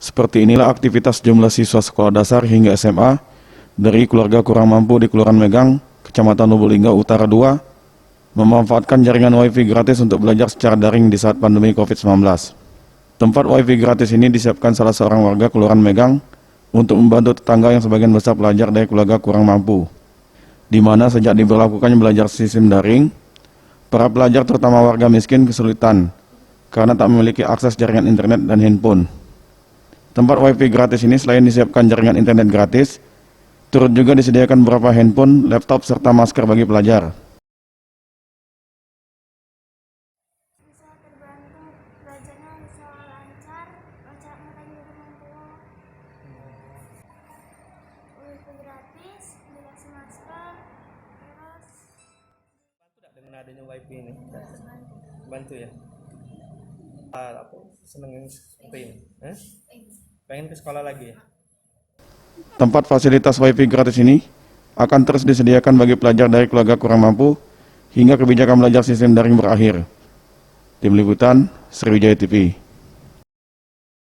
Seperti inilah aktivitas jumlah siswa sekolah dasar hingga SMA dari keluarga kurang mampu di Kelurahan Megang, Kecamatan Lubulingga Utara 2, memanfaatkan jaringan WiFi gratis untuk belajar secara daring di saat pandemi COVID-19. Tempat WiFi gratis ini disiapkan salah seorang warga Kelurahan Megang untuk membantu tetangga yang sebagian besar pelajar dari keluarga kurang mampu, di mana sejak diberlakukannya belajar sistem daring, para pelajar terutama warga miskin kesulitan karena tak memiliki akses jaringan internet dan handphone. Tempat WiFi gratis ini selain disiapkan jaringan internet gratis, turut juga disediakan beberapa handphone, laptop, serta masker bagi pelajar. Bisa terbantu, belajarnya bisa lancar, baca matanya juga mampu. WiFi gratis, dikasih masker, terus Bantu tak dengan adanya wifi ini? Bantu ya. Aku seneng seperti ini. Pengen ke sekolah lagi ya. Tempat fasilitas WiFi gratis ini akan terus disediakan bagi pelajar dari keluarga kurang mampu hingga kebijakan belajar sistem daring berakhir. Tim Liputan, Sriwijaya TV.